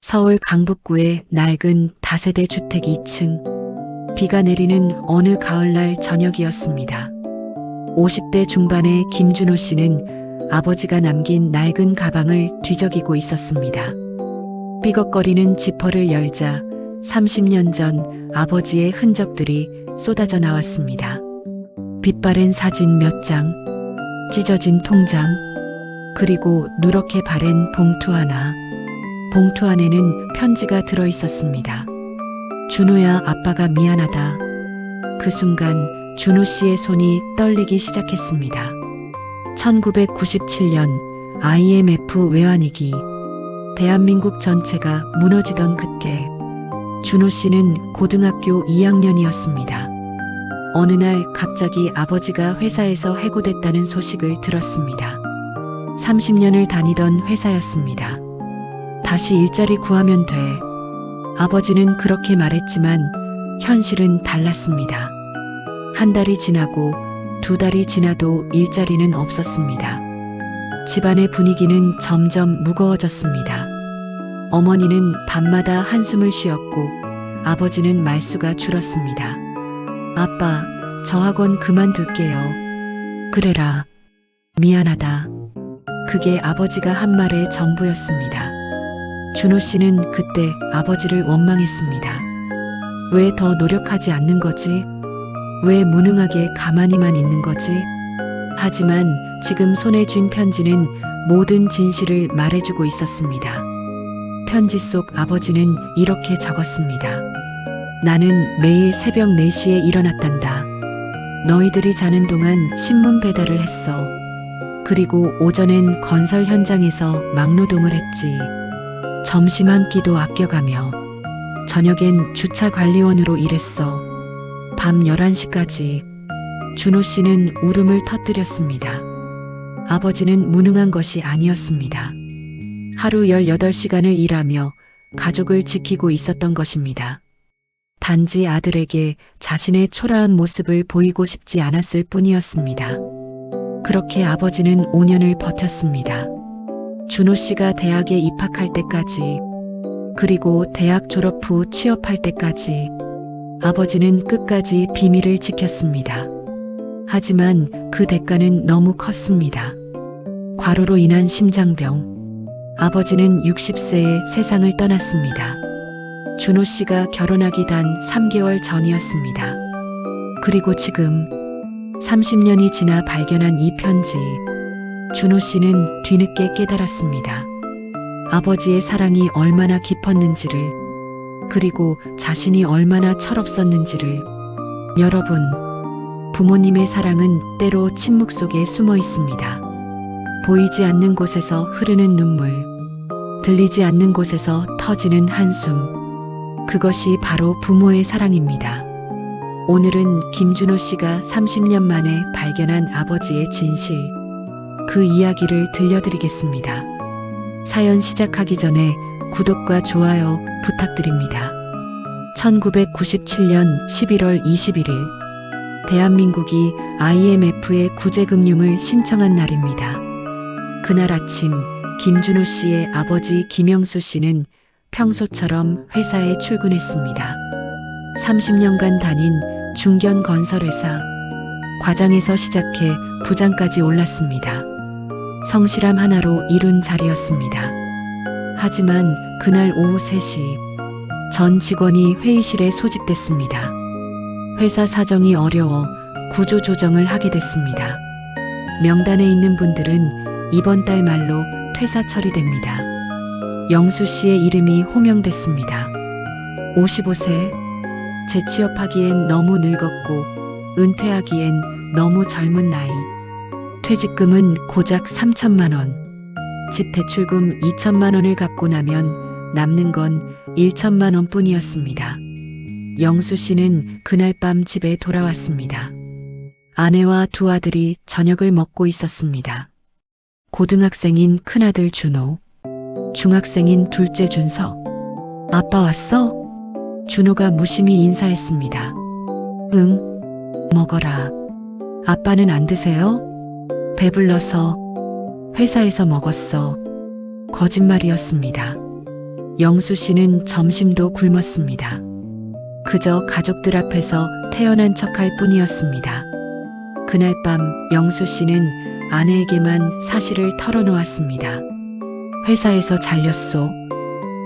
서울 강북구의 낡은 다세대 주택 2층. 비가 내리는 어느 가을날 저녁이었습니다. 50대 중반의 김준호 씨는 아버지가 남긴 낡은 가방을 뒤적이고 있었습니다. 삐걱거리는 지퍼를 열자 30년 전 아버지의 흔적들이 쏟아져 나왔습니다. 빛바랜 사진 몇 장, 찢어진 통장, 그리고 누렇게 바랜 봉투 하나. 봉투 안에는 편지가 들어 있었습니다. 준호야, 아빠가 미안하다. 그 순간 준호 씨의 손이 떨리기 시작했습니다. 1997년 IMF 외환위기. 대한민국 전체가 무너지던 그때 준호 씨는 고등학교 2학년이었습니다. 어느 날 갑자기 아버지가 회사에서 해고됐다는 소식을 들었습니다. 30년을 다니던 회사였습니다. 다시 일자리 구하면 돼. 아버지는 그렇게 말했지만 현실은 달랐습니다. 한 달이 지나고 두 달이 지나도 일자리는 없었습니다. 집안의 분위기는 점점 무거워졌습니다. 어머니는 밤마다 한숨을 쉬었고 아버지는 말수가 줄었습니다. 아빠, 저 학원 그만둘게요. 그래라. 미안하다. 그게 아버지가 한 말의 전부였습니다. 준호 씨는 그때 아버지를 원망했습니다. 왜 더 노력하지 않는 거지? 왜 무능하게 가만히만 있는 거지? 하지만 지금 손에 쥔 편지는 모든 진실을 말해주고 있었습니다. 편지 속 아버지는 이렇게 적었습니다. 나는 매일 새벽 4시에 일어났단다. 너희들이 자는 동안 신문 배달을 했어. 그리고 오전엔 건설 현장에서 막노동을 했지. 점심 한 끼도 아껴가며 저녁엔 주차 관리원으로 일했어. 밤 11시까지. 준호 씨는 울음을 터뜨렸습니다. 아버지는 무능한 것이 아니었습니다. 하루 18시간을 일하며 가족을 지키고 있었던 것입니다. 단지 아들에게 자신의 초라한 모습을 보이고 싶지 않았을 뿐이었습니다. 그렇게 아버지는 5년을 버텼습니다. 준호 씨가 대학에 입학할 때까지, 그리고 대학 졸업 후 취업할 때까지 아버지는 끝까지 비밀을 지켰습니다. 하지만 그 대가는 너무 컸습니다. 과로로 인한 심장병. 아버지는 60세에 세상을 떠났습니다. 준호 씨가 결혼하기 단 3개월 전이었습니다. 그리고 지금 30년이 지나 발견한 이 편지. 준호 씨는 뒤늦게 깨달았습니다. 아버지의 사랑이 얼마나 깊었는지를, 그리고 자신이 얼마나 철없었는지를. 여러분, 부모님의 사랑은 때로 침묵 속에 숨어 있습니다. 보이지 않는 곳에서 흐르는 눈물, 들리지 않는 곳에서 터지는 한숨. 그것이 바로 부모의 사랑입니다. 오늘은 김준호 씨가 30년 만에 발견한 아버지의 진실, 그 이야기를 들려드리겠습니다. 사연 시작하기 전에 구독과 좋아요 부탁드립니다. 1997년 11월 21일, 대한민국이 IMF의 구제금융을 신청한 날입니다. 그날 아침, 김준호 씨의 아버지 김영수 씨는 평소처럼 회사에 출근했습니다. 30년간 다닌 중견건설회사, 과장에서 시작해 부장까지 올랐습니다. 성실함 하나로 이룬 자리였습니다. 하지만 그날 오후 3시, 전 직원이 회의실에 소집됐습니다. 회사 사정이 어려워 구조조정을 하게 됐습니다. 명단에 있는 분들은 이번 달 말로 퇴사 처리됩니다. 영수 씨의 이름이 호명됐습니다. 55세, 재취업하기엔 너무 늙었고 은퇴하기엔 너무 젊은 나이. 퇴직금은 고작 3천만 원. 집 대출금 2천만 원을 갚고 나면 남는 건 1천만 원 뿐이었습니다. 영수 씨는 그날 밤 집에 돌아왔습니다. 아내와 두 아들이 저녁을 먹고 있었습니다. 고등학생인 큰아들 준호, 중학생인 둘째 준서. 아빠 왔어? 준호가 무심히 인사했습니다. 응, 먹어라. 아빠는 안 드세요? 배불러서. 회사에서 먹었어. 거짓말이었습니다. 영수 씨는 점심도 굶었습니다. 그저 가족들 앞에서 태어난 척할 뿐이었습니다. 그날 밤 영수 씨는 아내에게만 사실을 털어놓았습니다. 회사에서 잘렸소.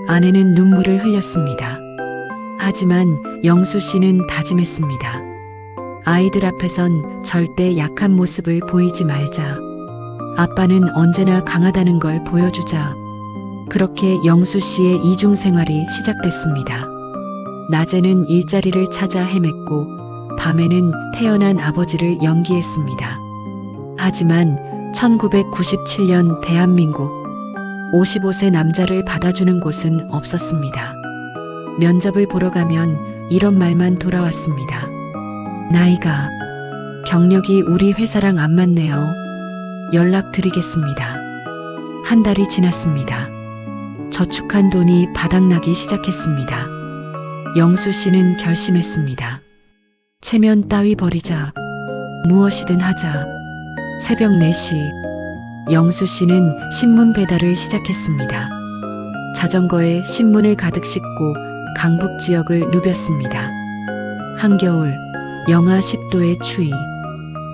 아내는 눈물을 흘렸습니다. 하지만 영수 씨는 다짐했습니다. 아이들 앞에선 절대 약한 모습을 보이지 말자. 아빠는 언제나 강하다는 걸 보여주자. 그렇게 영수 씨의 이중 생활이 시작됐습니다. 낮에는 일자리를 찾아 헤맸고 밤에는 태어난 아버지를 연기했습니다. 하지만 1997년 대한민국 55세 남자를 받아주는 곳은 없었습니다. 면접을 보러 가면 이런 말만 돌아왔습니다. 나이가, 경력이 우리 회사랑 안 맞네요. 연락드리겠습니다. 한 달이 지났습니다. 저축한 돈이 바닥나기 시작했습니다. 영수 씨는 결심했습니다. 체면 따위 버리자. 무엇이든 하자. 새벽 4시, 영수 씨는 신문 배달을 시작했습니다. 자전거에 신문을 가득 싣고 강북 지역을 누볐습니다. 한겨울, 영하 10도의 추위.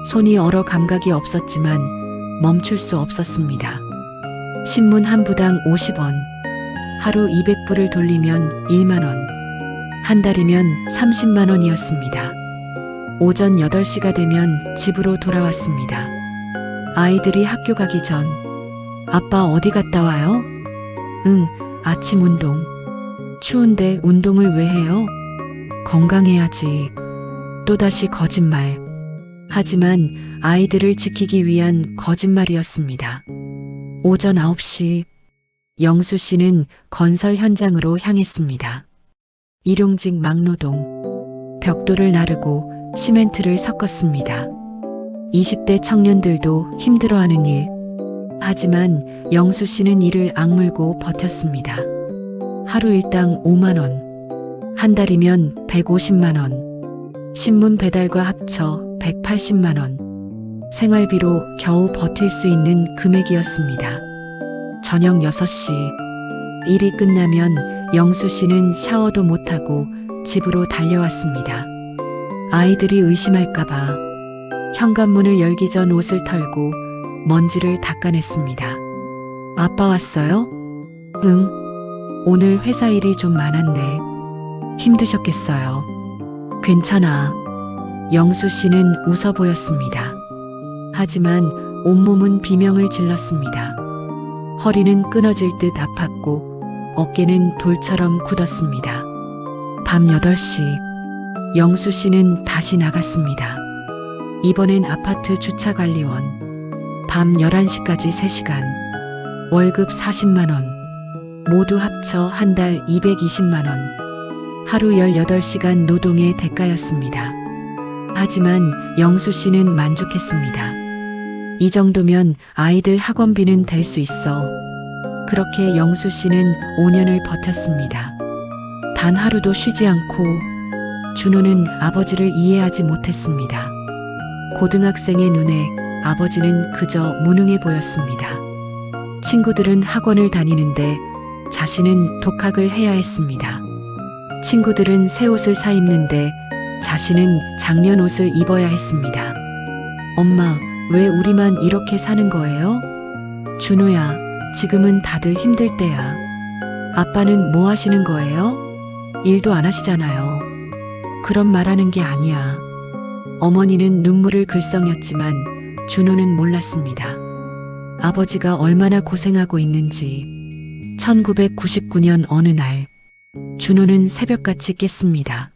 손이 얼어 감각이 없었지만 멈출 수 없었습니다. 신문 한 부당 50원. 하루 200부를 돌리면 1만 원. 한 달이면 30만 원이었습니다. 오전 8시가 되면 집으로 돌아왔습니다. 아이들이 학교 가기 전, 아빠 어디 갔다 와요? 응, 아침 운동. 추운데 운동을 왜 해요? 건강해야지. 또다시 거짓말. 하지만 아이들을 지키기 위한 거짓말이었습니다. 오전 9시, 영수 씨는 건설 현장으로 향했습니다. 일용직 막노동, 벽돌을 나르고 시멘트를 섞었습니다. 20대 청년들도 힘들어하는 일. 하지만 영수 씨는 이를 악물고 버텼습니다. 하루 일당 5만 원, 한 달이면 150만 원, 신문 배달과 합쳐 180만 원. 생활비로 겨우 버틸 수 있는 금액이었습니다. 저녁 6시, 일이 끝나면 영수 씨는 샤워도 못하고 집으로 달려왔습니다. 아이들이 의심할까봐 현관문을 열기 전 옷을 털고 먼지를 닦아냈습니다. 아빠 왔어요? 응. 오늘 회사 일이 좀 많았네. 힘드셨겠어요. 괜찮아. 영수 씨는 웃어 보였습니다. 하지만 온몸은 비명을 질렀습니다. 허리는 끊어질 듯 아팠고 어깨는 돌처럼 굳었습니다. 밤 8시, 영수 씨는 다시 나갔습니다. 이번엔 아파트 주차관리원. 밤 11시까지 3시간. 월급 40만 원. 모두 합쳐 한 달 220만 원. 하루 18시간 노동의 대가였습니다. 하지만 영수 씨는 만족했습니다. 이 정도면 아이들 학원비는 될 수 있어. 그렇게 영수 씨는 5년을 버텼습니다. 단 하루도 쉬지 않고. 준호는 아버지를 이해하지 못했습니다. 고등학생의 눈에 아버지는 그저 무능해 보였습니다. 친구들은 학원을 다니는데 자신은 독학을 해야 했습니다. 친구들은 새 옷을 사 입는데 자신은 작년 옷을 입어야 했습니다. 엄마, 왜 우리만 이렇게 사는 거예요? 준호야, 지금은 다들 힘들 때야. 아빠는 뭐 하시는 거예요? 일도 안 하시잖아요. 그런 말하는 게 아니야. 어머니는 눈물을 글썽였지만 준호는 몰랐습니다. 아버지가 얼마나 고생하고 있는지. 1999년 어느 날, 준호는 새벽같이 깼습니다.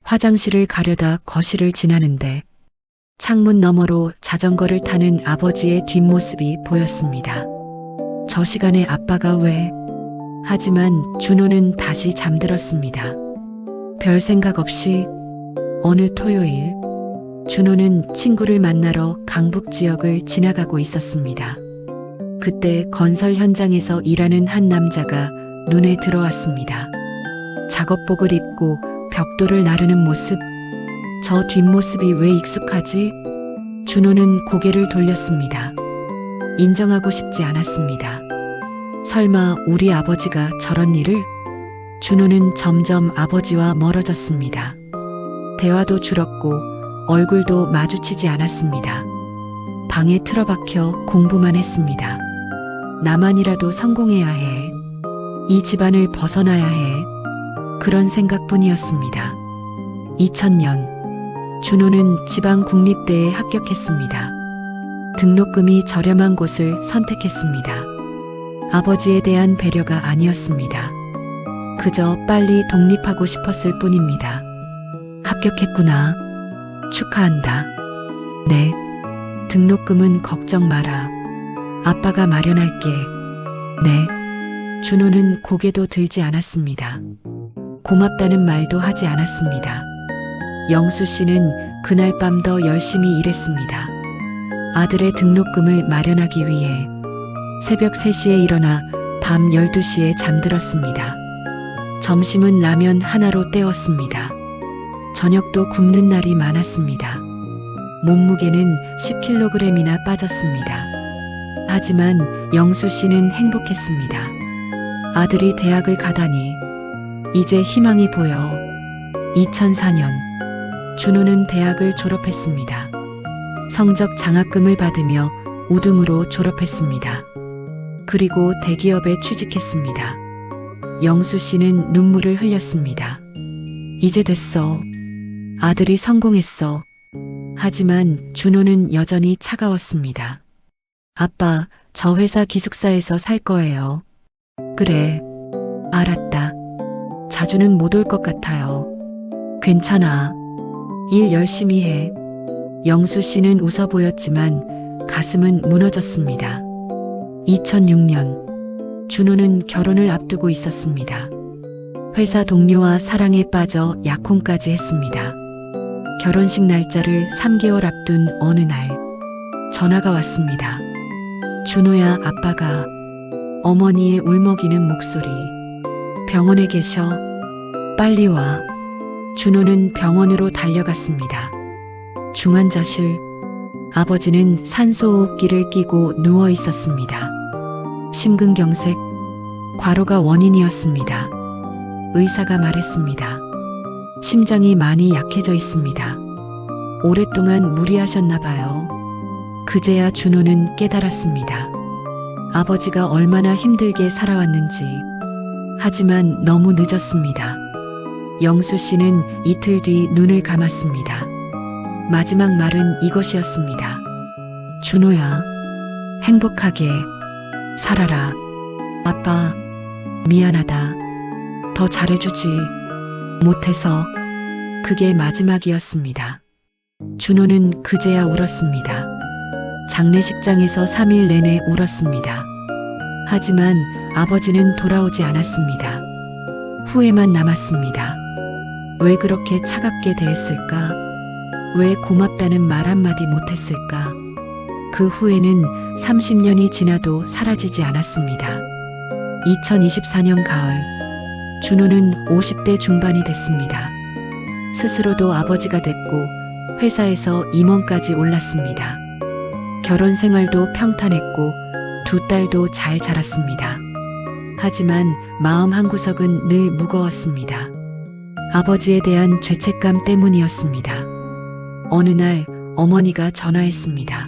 화장실을 가려다 거실을 지나는데 창문 너머로 자전거를 타는 아버지의 뒷모습이 보였습니다. 저 시간에 아빠가 왜? 하지만 준호는 다시 잠들었습니다. 별 생각 없이 어느 토요일, 준호는 친구를 만나러 강북 지역을 지나가고 있었습니다. 그때 건설 현장에서 일하는 한 남자가 눈에 들어왔습니다. 작업복을 입고 벽돌을 나르는 모습. 저 뒷모습이 왜 익숙하지? 준호는 고개를 돌렸습니다. 인정하고 싶지 않았습니다. 설마 우리 아버지가 저런 일을? 준호는 점점 아버지와 멀어졌습니다. 대화도 줄었고 얼굴도 마주치지 않았습니다. 방에 틀어박혀 공부만 했습니다. 나만이라도 성공해야 해. 이 집안을 벗어나야 해. 그런 생각뿐이었습니다. 2000년 준호는 지방국립대에 합격했습니다. 등록금이 저렴한 곳을 선택했습니다. 아버지에 대한 배려가 아니었습니다. 그저 빨리 독립하고 싶었을 뿐입니다. 합격했구나. 축하한다. 네. 등록금은 걱정 마라. 아빠가 마련할게. 네. 준호는 고개도 들지 않았습니다. 고맙다는 말도 하지 않았습니다. 영수 씨는 그날 밤 더 열심히 일했습니다. 아들의 등록금을 마련하기 위해 새벽 3시에 일어나 밤 12시에 잠들었습니다. 점심은 라면 하나로 때웠습니다. 저녁도 굶는 날이 많았습니다. 몸무게는 10kg이나 빠졌습니다. 하지만 영수 씨는 행복했습니다. 아들이 대학을 가다니 이제 희망이 보여. 2004년 준호는 대학을 졸업했습니다. 성적 장학금을 받으며 우등으로 졸업했습니다. 그리고 대기업에 취직했습니다. 영수 씨는 눈물을 흘렸습니다. 이제 됐어. 아들이 성공했어. 하지만 준호는 여전히 차가웠습니다. 아빠, 저 회사 기숙사에서 살 거예요. 그래. 알았다. 자주는 못 올 것 같아요. 괜찮아. 일 열심히 해. 영수 씨는 웃어 보였지만 가슴은 무너졌습니다. 2006년 준호는 결혼을 앞두고 있었습니다. 회사 동료와 사랑에 빠져 약혼까지 했습니다. 결혼식 날짜를 3개월 앞둔 어느 날 전화가 왔습니다. 준호야, 아빠가. 어머니의 울먹이는 목소리. 병원에 계셔. 빨리 와. 준호는 병원으로 달려갔습니다. 중환자실. 아버지는 산소호흡기를 끼고 누워 있었습니다. 심근경색, 과로가 원인이었습니다. 의사가 말했습니다. 심장이 많이 약해져 있습니다. 오랫동안 무리하셨나 봐요. 그제야 준호는 깨달았습니다. 아버지가 얼마나 힘들게 살아왔는지. 하지만 너무 늦었습니다. 영수 씨는 이틀 뒤 눈을 감았습니다. 마지막 말은 이것이었습니다. 준호야, 행복하게 살아라. 아빠, 미안하다. 더 잘해주지 못해서. 그게 마지막이었습니다. 준호는 그제야 울었습니다. 장례식장에서 3일 내내 울었습니다. 하지만 아버지는 돌아오지 않았습니다. 후회만 남았습니다. 왜 그렇게 차갑게 대했을까? 왜 고맙다는 말 한마디 못했을까? 그 후회는 30년이 지나도 사라지지 않았습니다. 2024년 가을, 준호는 50대 중반이 됐습니다. 스스로도 아버지가 됐고 회사에서 임원까지 올랐습니다. 결혼 생활도 평탄했고 두 딸도 잘 자랐습니다. 하지만 마음 한구석은 늘 무거웠습니다. 아버지에 대한 죄책감 때문이었습니다. 어느 날 어머니가 전화했습니다.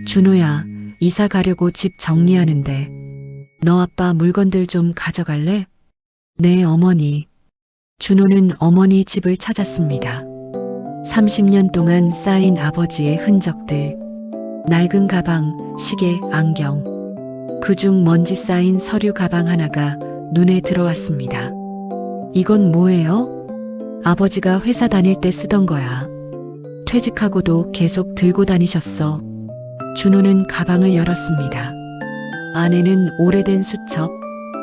준호야, 이사 가려고 집 정리하는데 너 아빠 물건들 좀 가져갈래? 네, 어머니. 준호는 어머니 집을 찾았습니다. 30년 동안 쌓인 아버지의 흔적들. 낡은 가방, 시계, 안경. 그중 먼지 쌓인 서류 가방 하나가 눈에 들어왔습니다. 이건 뭐예요? 아버지가 회사 다닐 때 쓰던 거야. 퇴직하고도 계속 들고 다니셨어. 준호는 가방을 열었습니다. 안에는 오래된 수첩,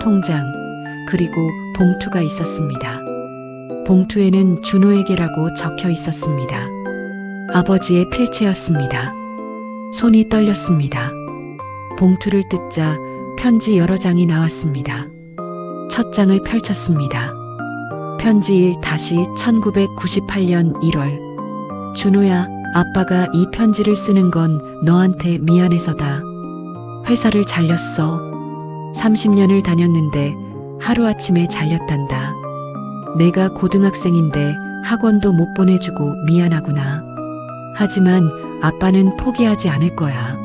통장, 그리고 봉투가 있었습니다. 봉투에는 준호에게라고 적혀 있었습니다. 아버지의 필체였습니다. 손이 떨렸습니다. 봉투를 뜯자 편지 여러 장이 나왔습니다. 첫 장을 펼쳤습니다. 편지 1-1998년 1월. 준호야, 아빠가 이 편지를 쓰는 건 너한테 미안해서다. 회사를 잘렸어. 30년을 다녔는데 하루아침에 잘렸단다. 내가 고등학생인데 학원도 못 보내주고 미안하구나. 하지만 아빠는 포기하지 않을 거야.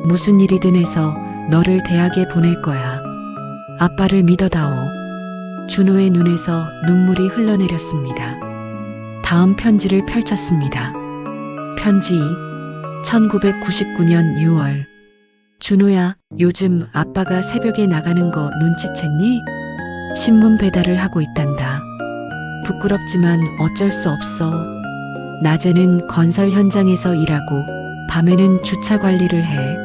무슨 일이든 해서 너를 대학에 보낼 거야. 아빠를 믿어다오. 준호의 눈에서 눈물이 흘러내렸습니다. 다음 편지를 펼쳤습니다. 편지 1999년 6월. 준호야, 요즘 아빠가 새벽에 나가는 거 눈치챘니? 신문 배달을 하고 있단다. 부끄럽지만 어쩔 수 없어. 낮에는 건설 현장에서 일하고 밤에는 주차 관리를 해.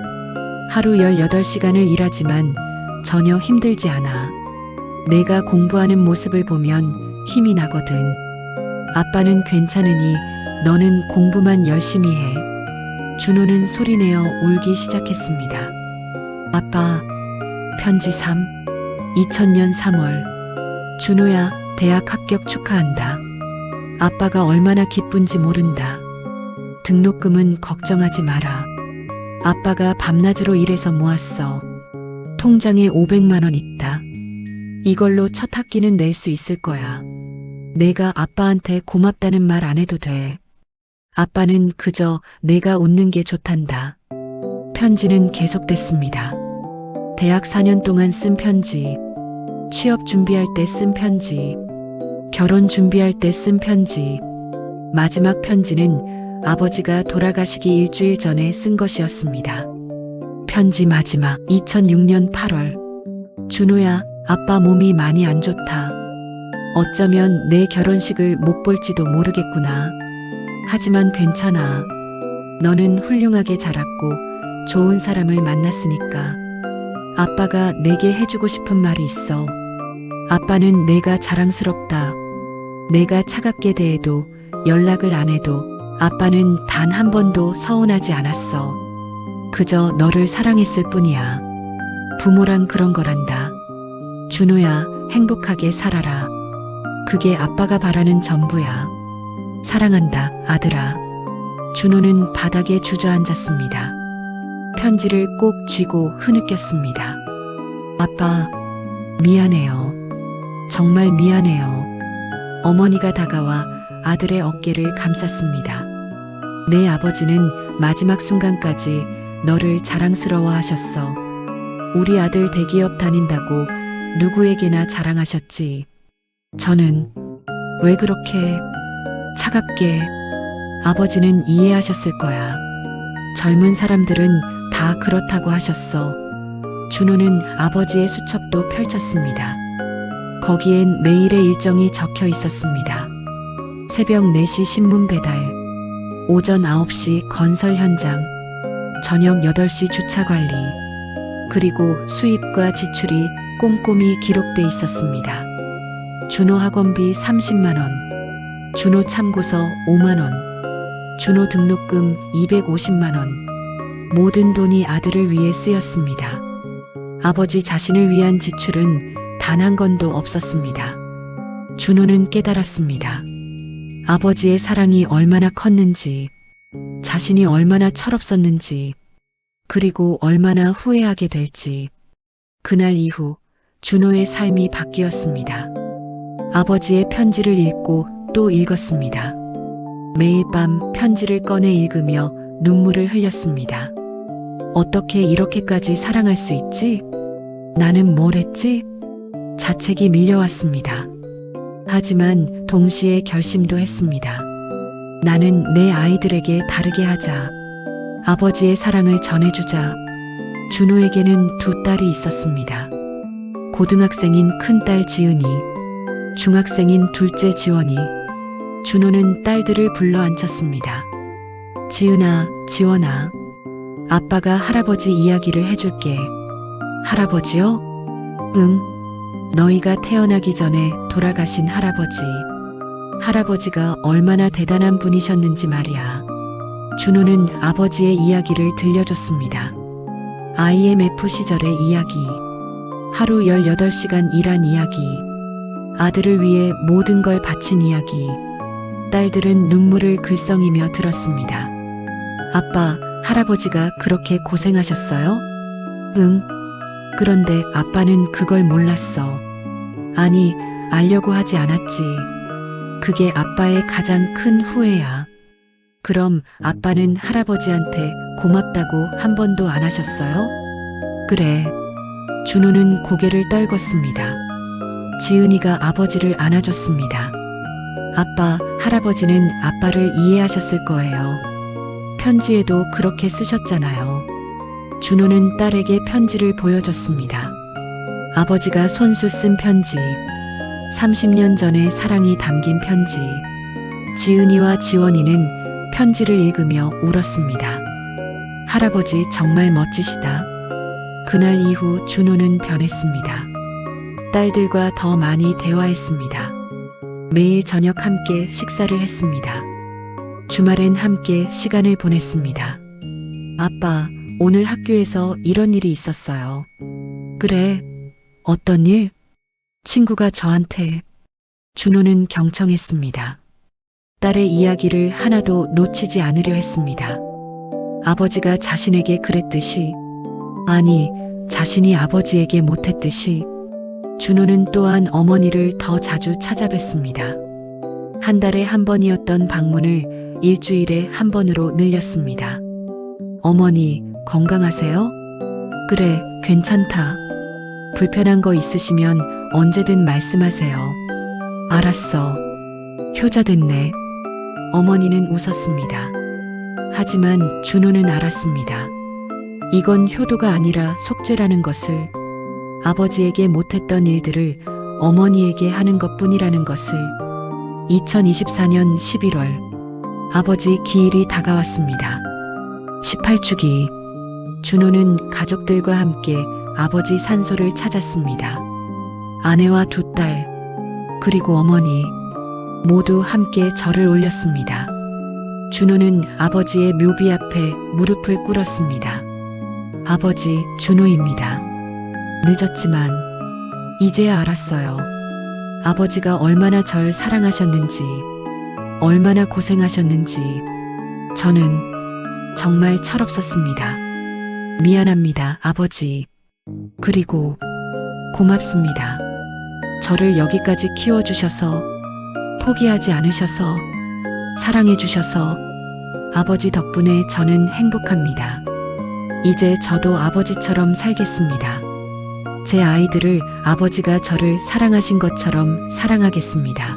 하루 18시간을 일하지만 전혀 힘들지 않아. 내가 공부하는 모습을 보면 힘이 나거든. 아빠는 괜찮으니 너는 공부만 열심히 해. 준호는 소리내어 울기 시작했습니다. 아빠, 편지 3. 2000년 3월. 준호야, 대학 합격 축하한다. 아빠가 얼마나 기쁜지 모른다. 등록금은 걱정하지 마라. 아빠가 밤낮으로 일해서 모았어. 통장에 500만 원 있다. 이걸로 첫 학기는 낼 수 있을 거야. 내가 아빠한테 고맙다는 말 안 해도 돼. 아빠는 그저 내가 웃는 게 좋단다. 편지는 계속됐습니다. 대학 4년 동안 쓴 편지, 취업 준비할 때 쓴 편지, 결혼 준비할 때 쓴 편지, 마지막 편지는 아버지가 돌아가시기 일주일 전에 쓴 것이었습니다. 편지 마지막 2006년 8월. 준호야, 아빠 몸이 많이 안 좋다. 어쩌면 내 결혼식을 못 볼지도 모르겠구나. 하지만 괜찮아. 너는 훌륭하게 자랐고 좋은 사람을 만났으니까. 아빠가 내게 해주고 싶은 말이 있어. 아빠는 내가 자랑스럽다. 내가 차갑게 대해도 연락을 안 해도 아빠는 단 한 번도 서운하지 않았어. 그저 너를 사랑했을 뿐이야. 부모란 그런 거란다. 준호야, 행복하게 살아라. 그게 아빠가 바라는 전부야. 사랑한다, 아들아. 준호는 바닥에 주저앉았습니다. 편지를 꼭 쥐고 흐느꼈습니다. 아빠, 미안해요. 정말 미안해요. 어머니가 다가와 아들의 어깨를 감쌌습니다. 내 아버지는 마지막 순간까지 너를 자랑스러워 하셨어. 우리 아들 대기업 다닌다고 누구에게나 자랑하셨지. 저는 왜 그렇게 차갑게. 아버지는 이해하셨을 거야. 젊은 사람들은 다 그렇다고 하셨어. 준호는 아버지의 수첩도 펼쳤습니다. 거기엔 매일의 일정이 적혀 있었습니다. 새벽 4시 신문 배달, 오전 9시 건설 현장, 저녁 8시 주차 관리, 그리고 수입과 지출이 꼼꼼히 기록돼 있었습니다. 준호 학원비 30만 원, 준호 참고서 5만 원, 준호 등록금 250만 원, 모든 돈이 아들을 위해 쓰였습니다. 아버지 자신을 위한 지출은 단 한 건도 없었습니다. 준호는 깨달았습니다. 아버지의 사랑이 얼마나 컸는지, 자신이 얼마나 철없었는지, 그리고 얼마나 후회하게 될지. 그날 이후 준호의 삶이 바뀌었습니다. 아버지의 편지를 읽고 또 읽었습니다. 매일 밤 편지를 꺼내 읽으며 눈물을 흘렸습니다. 어떻게 이렇게까지 사랑할 수 있지? 나는 뭘 했지? 자책이 밀려왔습니다. 하지만 동시에 결심도 했습니다. 나는 내 아이들에게 다르게 하자. 아버지의 사랑을 전해주자. 준호에게는 두 딸이 있었습니다. 고등학생인 큰딸 지은이, 중학생인 둘째 지원이. 준호는 딸들을 불러 앉혔습니다. 지은아, 지원아, 아빠가 할아버지 이야기를 해줄게. 할아버지요? 응. 너희가 태어나기 전에 돌아가신 할아버지. 할아버지가 얼마나 대단한 분이셨는지 말이야. 준호는 아버지의 이야기를 들려줬습니다. IMF 시절의 이야기. 하루 18시간 일한 이야기. 아들을 위해 모든 걸 바친 이야기. 딸들은 눈물을 글썽이며 들었습니다. 아빠, 할아버지가 그렇게 고생하셨어요? 응. 그런데 아빠는 그걸 몰랐어. 아니, 알려고 하지 않았지. 그게 아빠의 가장 큰 후회야. 그럼 아빠는 할아버지한테 고맙다고 한 번도 안 하셨어요? 그래. 준호는 고개를 떨궜습니다. 지은이가 아버지를 안아줬습니다. 아빠, 할아버지는 아빠를 이해하셨을 거예요. 편지에도 그렇게 쓰셨잖아요. 준호는 딸에게 편지를 보여줬습니다. 아버지가 손수 쓴 편지. 30년 전의 사랑이 담긴 편지. 지은이와 지원이는 편지를 읽으며 울었습니다. 할아버지 정말 멋지시다. 그날 이후 준호는 변했습니다. 딸들과 더 많이 대화했습니다. 매일 저녁 함께 식사를 했습니다. 주말엔 함께 시간을 보냈습니다. 아빠, 오늘 학교에서 이런 일이 있었어요. 그래, 어떤 일? 친구가 저한테. 준호는 경청했습니다. 딸의 이야기를 하나도 놓치지 않으려 했습니다. 아버지가 자신에게 그랬듯이, 아니, 자신이 아버지에게 못했듯이. 준호는 또한 어머니를 더 자주 찾아뵀습니다. 한 달에 한 번이었던 방문을 일주일에 한 번으로 늘렸습니다. 어머니, 건강하세요? 그래, 괜찮다. 불편한 거 있으시면 언제든 말씀하세요. 알았어. 효자 됐네. 어머니는 웃었습니다. 하지만 준호는 알았습니다. 이건 효도가 아니라 속죄라는 것을, 아버지에게 못했던 일들을 어머니에게 하는 것뿐이라는 것을. 2024년 11월 아버지 기일이 다가왔습니다. 18주기. 준호는 가족들과 함께 아버지 산소를 찾았습니다. 아내와 두 딸, 그리고 어머니 모두 함께 절을 올렸습니다. 준호는 아버지의 묘비 앞에 무릎을 꿇었습니다. 아버지, 준호입니다. 늦었지만 이제야 알았어요. 아버지가 얼마나 절 사랑하셨는지, 얼마나 고생하셨는지. 저는 정말 철없었습니다. 미안합니다, 아버지. 그리고 고맙습니다. 저를 여기까지 키워주셔서, 포기하지 않으셔서, 사랑해주셔서. 아버지 덕분에 저는 행복합니다. 이제 저도 아버지처럼 살겠습니다. 제 아이들을 아버지가 저를 사랑하신 것처럼 사랑하겠습니다.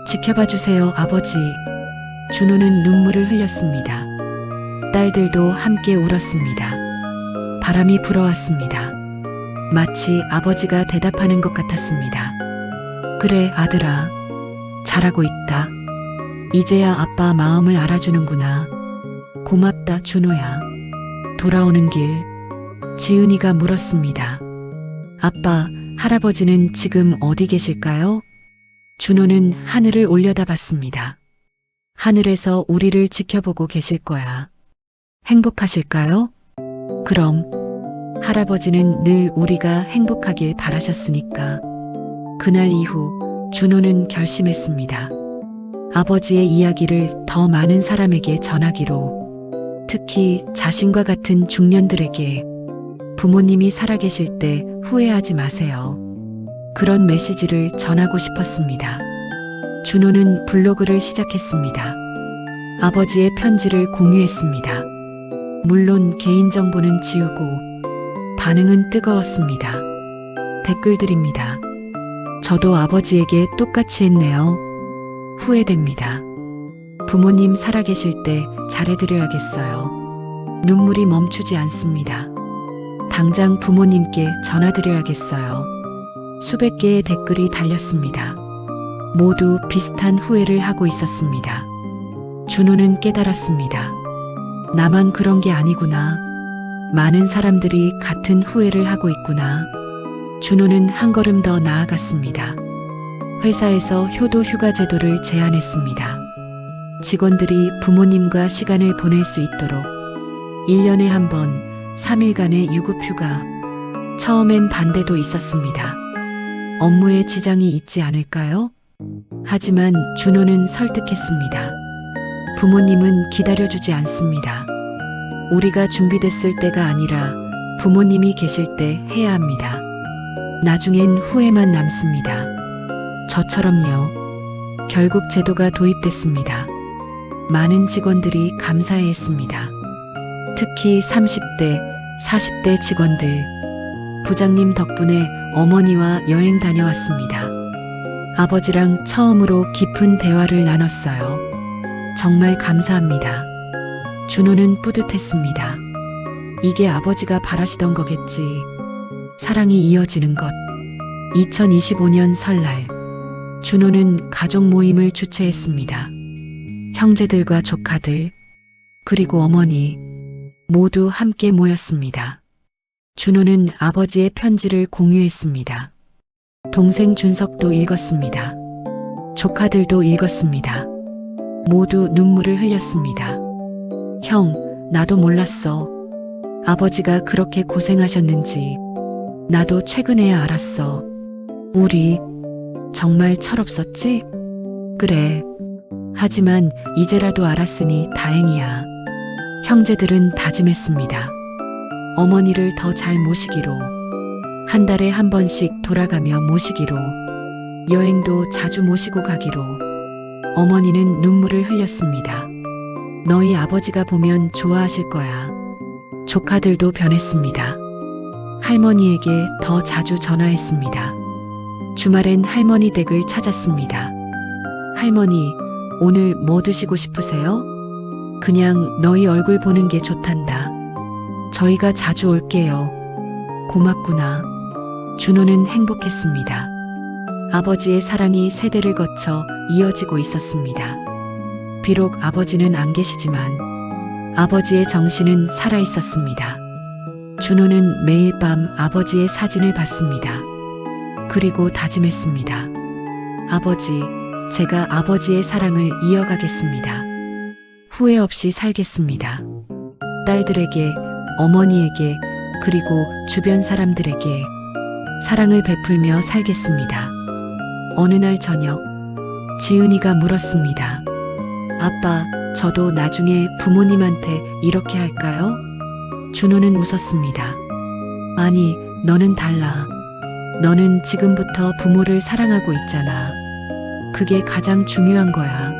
지켜봐 주세요, 아버지. 준호는 눈물을 흘렸습니다. 딸들도 함께 울었습니다. 바람이 불어왔습니다. 마치 아버지가 대답하는 것 같았습니다. 그래, 아들아. 잘하고 있다. 이제야 아빠 마음을 알아주는구나. 고맙다, 준호야. 돌아오는 길. 지은이가 물었습니다. 아빠, 할아버지는 지금 어디 계실까요? 준호는 하늘을 올려다봤습니다. 하늘에서 우리를 지켜보고 계실 거야. 행복하실까요? 그럼. 할아버지는 늘 우리가 행복하길 바라셨으니까. 그날 이후 준호는 결심했습니다. 아버지의 이야기를 더 많은 사람에게 전하기로. 특히 자신과 같은 중년들에게. 부모님이 살아계실 때 후회하지 마세요. 그런 메시지를 전하고 싶었습니다. 준호는 블로그를 시작했습니다. 아버지의 편지를 공유했습니다. 물론 개인정보는 지우고. 반응은 뜨거웠습니다. 댓글들입니다. 저도 아버지에게 똑같이 했네요. 후회됩니다. 부모님 살아계실 때 잘해드려야겠어요. 눈물이 멈추지 않습니다. 당장 부모님께 전화드려야겠어요. 수백 개의 댓글이 달렸습니다. 모두 비슷한 후회를 하고 있었습니다. 준호는 깨달았습니다. 나만 그런 게 아니구나. 많은 사람들이 같은 후회를 하고 있구나. 준호는 한 걸음 더 나아갔습니다. 회사에서 효도 휴가 제도를 제안했습니다. 직원들이 부모님과 시간을 보낼 수 있도록 1년에 한 번 3일간의 유급휴가. 처음엔 반대도 있었습니다. 업무에 지장이 있지 않을까요? 하지만 준호는 설득했습니다. 부모님은 기다려주지 않습니다. 우리가 준비됐을 때가 아니라 부모님이 계실 때 해야 합니다. 나중엔 후회만 남습니다. 저처럼요. 결국 제도가 도입됐습니다. 많은 직원들이 감사해했습니다. 특히 30대, 40대 직원들. 부장님 덕분에 어머니와 여행 다녀왔습니다. 아버지랑 처음으로 깊은 대화를 나눴어요. 정말 감사합니다. 준호는 뿌듯했습니다. 이게 아버지가 바라시던 거겠지. 사랑이 이어지는 것. 2025년 설날, 준호는 가족 모임을 주최했습니다. 형제들과 조카들, 그리고 어머니, 모두 함께 모였습니다. 준호는 아버지의 편지를 공유했습니다. 동생 준석도 읽었습니다. 조카들도 읽었습니다. 모두 눈물을 흘렸습니다. 형, 나도 몰랐어. 아버지가 그렇게 고생하셨는지. 나도 최근에야 알았어. 우리 정말 철없었지? 그래. 하지만 이제라도 알았으니 다행이야. 형제들은 다짐했습니다. 어머니를 더 잘 모시기로. 한 달에 한 번씩 돌아가며 모시기로. 여행도 자주 모시고 가기로. 어머니는 눈물을 흘렸습니다. 너희 아버지가 보면 좋아하실 거야. 조카들도 변했습니다. 할머니에게 더 자주 전화했습니다. 주말엔 할머니 댁을 찾았습니다. 할머니, 오늘 뭐 드시고 싶으세요? 그냥 너희 얼굴 보는 게 좋단다. 저희가 자주 올게요. 고맙구나. 준호는 행복했습니다. 아버지의 사랑이 세대를 거쳐 이어지고 있었습니다. 비록 아버지는 안 계시지만 아버지의 정신은 살아 있었습니다. 준호는 매일 밤 아버지의 사진을 봤습니다. 그리고 다짐했습니다. 아버지, 제가 아버지의 사랑을 이어가겠습니다. 후회 없이 살겠습니다. 딸들에게, 어머니에게, 그리고 주변 사람들에게 사랑을 베풀며 살겠습니다. 어느 날 저녁, 지은이가 물었습니다. 아빠, 저도 나중에 부모님한테 이렇게 할까요? 준호는 웃었습니다. 아니, 너는 달라. 너는 지금부터 부모를 사랑하고 있잖아. 그게 가장 중요한 거야.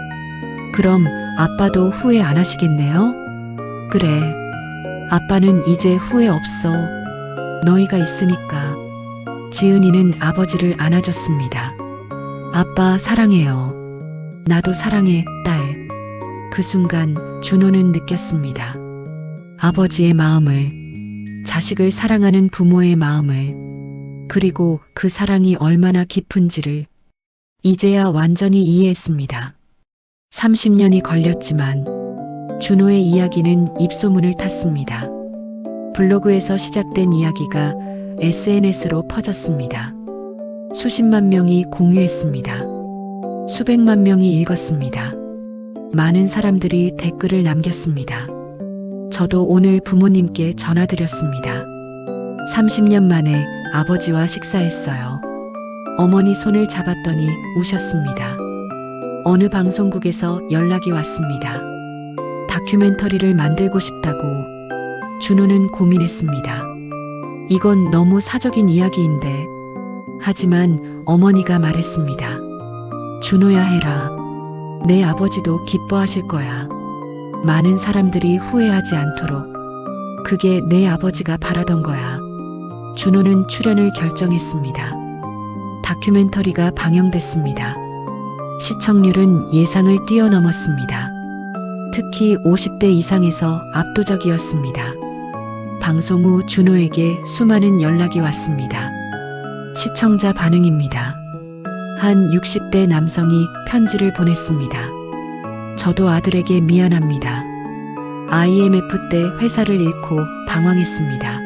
그럼 아빠도 후회 안 하시겠네요? 그래. 아빠는 이제 후회 없어. 너희가 있으니까. 지은이는 아버지를 안아줬습니다. 아빠 사랑해요. 나도 사랑해, 딸. 그 순간 준호는 느꼈습니다. 아버지의 마음을, 자식을 사랑하는 부모의 마음을, 그리고 그 사랑이 얼마나 깊은지를 이제야 완전히 이해했습니다. 30년이 걸렸지만 준호의 이야기는 입소문을 탔습니다. 블로그에서 시작된 이야기가 SNS로 퍼졌습니다. 수십만 명이 공유했습니다. 수백만 명이 읽었습니다. 많은 사람들이 댓글을 남겼습니다. 저도 오늘 부모님께 전화드렸습니다. 30년 만에 아버지와 식사했어요. 어머니 손을 잡았더니 우셨습니다. 어느 방송국에서 연락이 왔습니다. 다큐멘터리를 만들고 싶다고. 준호는 고민했습니다. 이건 너무 사적인 이야기인데. 하지만 어머니가 말했습니다. 준호야, 해라. 내 아버지도 기뻐하실 거야. 많은 사람들이 후회하지 않도록. 그게 내 아버지가 바라던 거야. 준호는 출연을 결정했습니다. 다큐멘터리가 방영됐습니다. 시청률은 예상을 뛰어넘었습니다. 특히 50대 이상에서 압도적이었습니다. 방송 후 준호에게 수많은 연락이 왔습니다. 시청자 반응입니다. 한 60대 남성이 편지를 보냈습니다. 저도 아들에게 미안합니다. IMF 때 회사를 잃고 방황했습니다.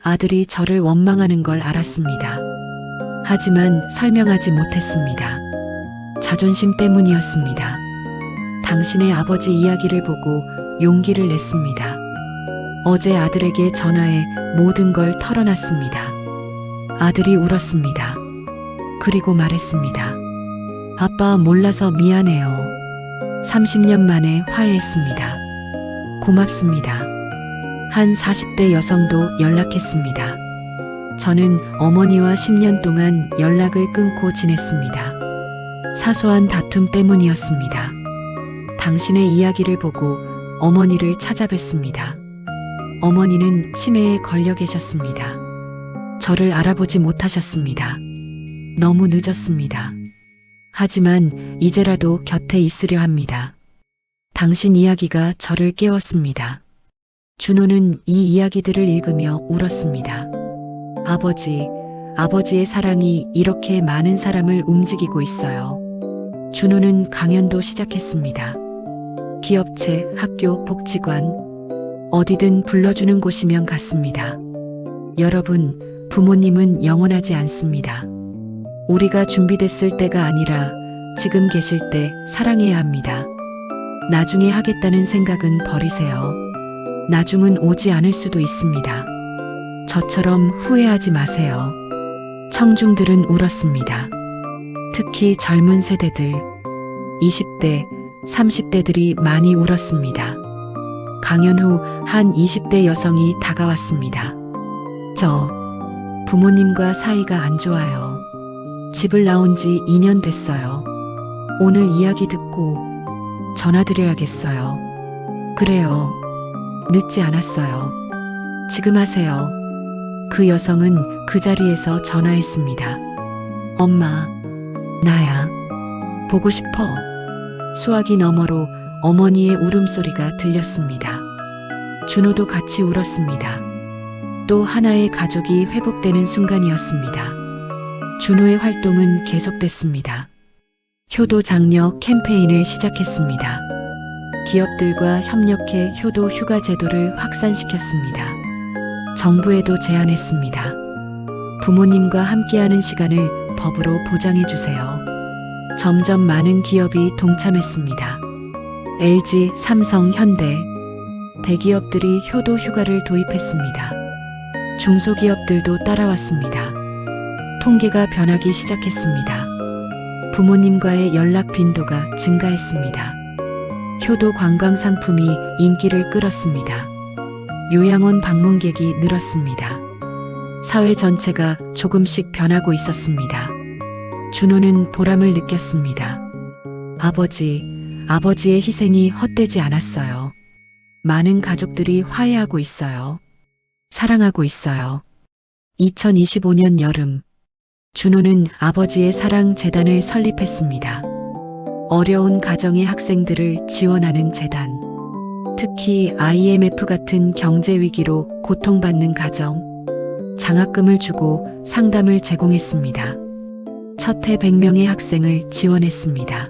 아들이 저를 원망하는 걸 알았습니다. 하지만 설명하지 못했습니다. 자존심 때문이었습니다. 당신의 아버지 이야기를 보고 용기를 냈습니다. 어제 아들에게 전화해 모든 걸 털어놨습니다. 아들이 울었습니다. 그리고 말했습니다. 아빠, 몰라서 미안해요. 30년 만에 화해했습니다. 고맙습니다. 한 40대 여성도 연락했습니다. 저는 어머니와 10년 동안 연락을 끊고 지냈습니다. 사소한 다툼 때문이었습니다. 당신의 이야기를 보고 어머니를 찾아뵀습니다. 어머니는 치매에 걸려 계셨습니다. 저를 알아보지 못하셨습니다. 너무 늦었습니다. 하지만 이제라도 곁에 있으려 합니다. 당신 이야기가 저를 깨웠습니다. 준호는 이 이야기들을 읽으며 울었습니다. 아버지의 사랑이 이렇게 많은 사람을 움직이고 있어요. 준호는 강연도 시작했습니다. 기업체, 학교, 복지관, 어디든 불러주는 곳이면 갔습니다. 여러분, 부모님은 영원하지 않습니다. 우리가 준비됐을 때가 아니라 지금 계실 때 사랑해야 합니다. 나중에 하겠다는 생각은 버리세요. 나중은 오지 않을 수도 있습니다. 저처럼 후회하지 마세요. 청중들은 울었습니다. 특히 젊은 세대들, 20대, 30대들이 많이 울었습니다. 강연 후 한 20대 여성이 다가왔습니다. 저 부모님과 사이가 안 좋아요. 집을 나온 지 2년 됐어요. 오늘 이야기 듣고 전화드려야겠어요. 그래요. 늦지 않았어요. 지금 하세요. 그 여성은 그 자리에서 전화했습니다. 엄마, 나야. 보고 싶어. 수화기 너머로 어머니의 울음소리가 들렸습니다. 준호도 같이 울었습니다. 또 하나의 가족이 회복되는 순간이었습니다. 준호의 활동은 계속됐습니다. 효도 장려 캠페인을 시작했습니다. 기업들과 협력해 효도 휴가 제도를 확산시켰습니다. 정부에도 제안했습니다. 부모님과 함께하는 시간을 법으로 보장해 주세요. 점점 많은 기업이 동참했습니다. LG, 삼성, 현대, 대기업들이 효도 휴가를 도입했습니다. 중소기업들도 따라왔습니다. 통계가 변하기 시작했습니다. 부모님과의 연락 빈도가 증가했습니다. 효도 관광 상품이 인기를 끌었습니다. 요양원 방문객이 늘었습니다. 사회 전체가 조금씩 변하고 있었습니다. 준호는 보람을 느꼈습니다. 아버지의 희생이 헛되지 않았어요. 많은 가족들이 화해하고 있어요. 사랑하고 있어요. 2025년 여름, 준호는 아버지의 사랑 재단을 설립했습니다. 어려운 가정의 학생들을 지원하는 재단. 특히 IMF 같은 경제 위기로 고통받는 가정, 장학금을 주고 상담을 제공했습니다. 첫 해 100명의 학생을 지원했습니다.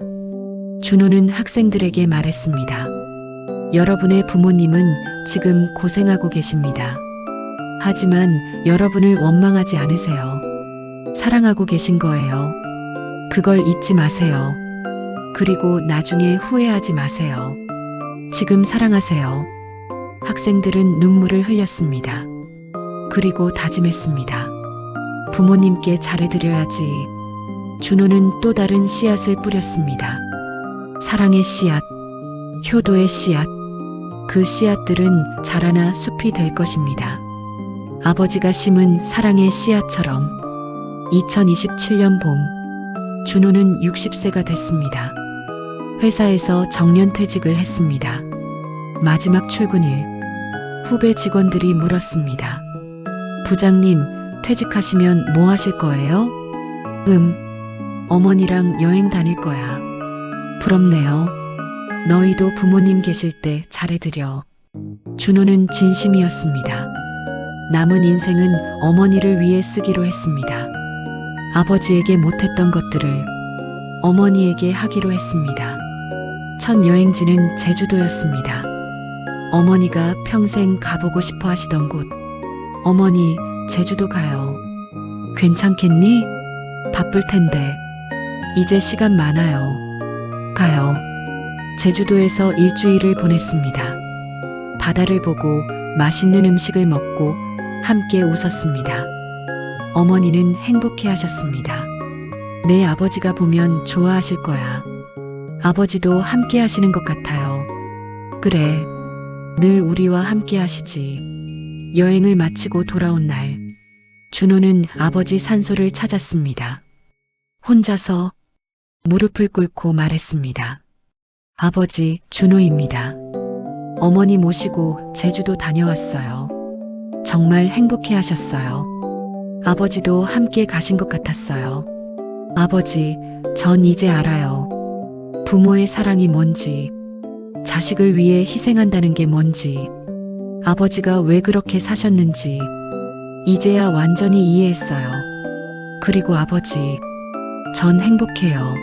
준호는 학생들에게 말했습니다. 여러분의 부모님은 지금 고생하고 계십니다. 하지만 여러분을 원망하지 않으세요. 사랑하고 계신 거예요. 그걸 잊지 마세요. 그리고 나중에 후회하지 마세요. 지금 사랑하세요. 학생들은 눈물을 흘렸습니다. 그리고 다짐했습니다. 부모님께 잘해드려야지. 준호는 또 다른 씨앗을 뿌렸습니다. 사랑의 씨앗, 효도의 씨앗. 그 씨앗들은 자라나 숲이 될 것입니다. 아버지가 심은 사랑의 씨앗처럼 2027년 봄, 준호는 60세가 됐습니다. 회사에서 정년퇴직을 했습니다. 마지막 출근일, 후배 직원들이 물었습니다. 부장님, 퇴직하시면 뭐 하실 거예요? 어머니랑 여행 다닐 거야. 부럽네요. 너희도 부모님 계실 때 잘해드려. 준호는 진심이었습니다. 남은 인생은 어머니를 위해 쓰기로 했습니다. 아버지에게 못했던 것들을 어머니에게 하기로 했습니다. 첫 여행지는 제주도였습니다. 어머니가 평생 가보고 싶어 하시던 곳. 어머니, 제주도 가요. 괜찮겠니? 바쁠 텐데. 이제 시간 많아요. 가요. 제주도에서 일주일을 보냈습니다. 바다를 보고 맛있는 음식을 먹고 함께 웃었습니다. 어머니는 행복해 하셨습니다. 내 아버지가 보면 좋아하실 거야. 아버지도 함께 하시는 것 같아요. 그래, 늘 우리와 함께 하시지. 여행을 마치고 돌아온 날, 준호는 아버지 산소를 찾았습니다. 혼자서 무릎을 꿇고 말했습니다. 아버지, 준호입니다. 어머니 모시고 제주도 다녀왔어요. 정말 행복해 하셨어요. 아버지도 함께 가신 것 같았어요. 아버지, 전 이제 알아요. 부모의 사랑이 뭔지, 자식을 위해 희생한다는 게 뭔지, 아버지가 왜 그렇게 사셨는지, 이제야 완전히 이해했어요. 그리고 아버지, 전 행복해요.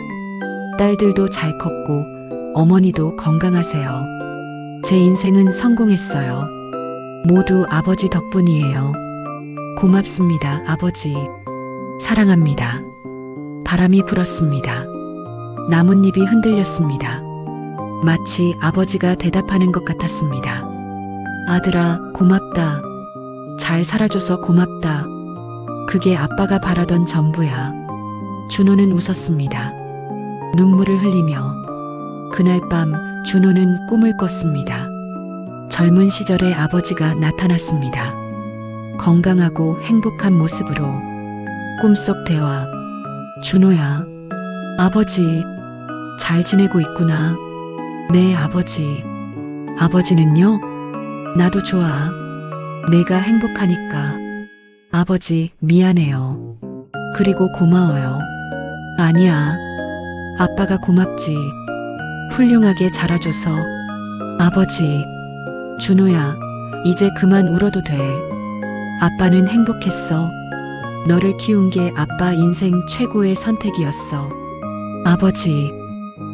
딸들도 잘 컸고, 어머니도 건강하세요. 제 인생은 성공했어요. 모두 아버지 덕분이에요. 고맙습니다, 아버지. 사랑합니다. 바람이 불었습니다. 나뭇잎이 흔들렸습니다. 마치 아버지가 대답하는 것 같았습니다. 아들아, 고맙다. 잘 살아줘서 고맙다. 그게 아빠가 바라던 전부야. 준호는 웃었습니다. 눈물을 흘리며. 그날 밤 준호는 꿈을 꿨습니다. 젊은 시절의 아버지가 나타났습니다. 건강하고 행복한 모습으로. 꿈속 대화. 준호야, 아버지, 잘 지내고 있구나. 네, 아버지. 아버지는요? 나도 좋아. 내가 행복하니까. 아버지, 미안해요. 그리고 고마워요. 아니야. 아빠가 고맙지. 훌륭하게 자라줘서. 아버지, 준호야, 이제 그만 울어도 돼. 아빠는 행복했어. 너를 키운 게 아빠 인생 최고의 선택이었어. 아버지,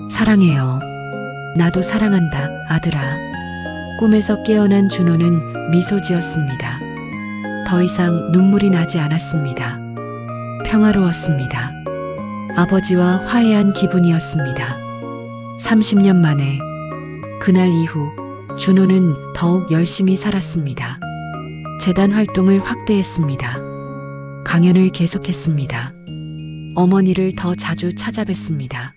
사랑해요. 나도 사랑한다, 아들아. 꿈에서 깨어난 준호는 미소 지었습니다. 더 이상 눈물이 나지 않았습니다. 평화로웠습니다. 아버지와 화해한 기분이었습니다. 30년 만에 그날 이후 준호는 더욱 열심히 살았습니다. 재단 활동을 확대했습니다. 강연을 계속했습니다. 어머니를 더 자주 찾아뵀습니다.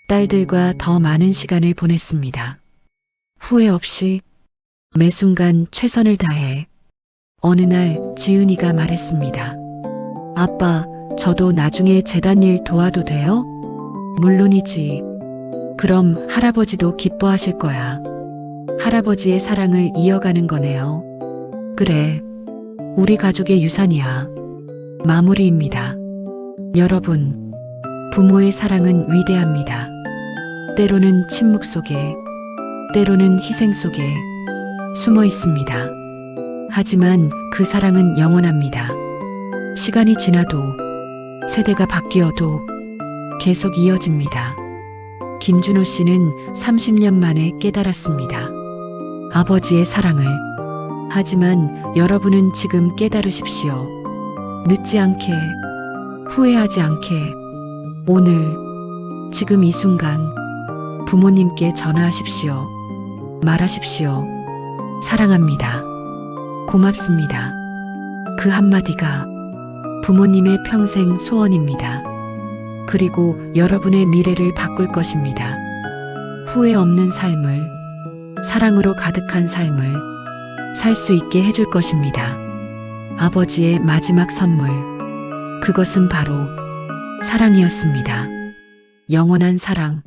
딸들과 더 많은 시간을 보냈습니다. 후회 없이 매 순간 최선을 다해. 어느 날 지은이가 말했습니다. 아빠, 저도 나중에 재단 일 도와도 돼요? 물론이지. 그럼 할아버지도 기뻐하실 거야. 할아버지의 사랑을 이어가는 거네요. 그래, 우리 가족의 유산이야. 마무리입니다. 여러분, 부모의 사랑은 위대합니다. 때로는 침묵 속에, 때로는 희생 속에 숨어 있습니다. 하지만 그 사랑은 영원합니다. 시간이 지나도, 세대가 바뀌어도 계속 이어집니다. 김준호 씨는 30년 만에 깨달았습니다. 아버지의 사랑을. 하지만 여러분은 지금 깨달으십시오. 늦지 않게, 후회하지 않게, 오늘, 지금 이 순간 부모님께 전화하십시오. 말하십시오. 사랑합니다. 고맙습니다. 그 한마디가 부모님의 평생 소원입니다. 그리고 여러분의 미래를 바꿀 것입니다. 후회 없는 삶을, 사랑으로 가득한 삶을 살 수 있게 해줄 것입니다. 아버지의 마지막 선물, 그것은 바로 사랑이었습니다. 영원한 사랑.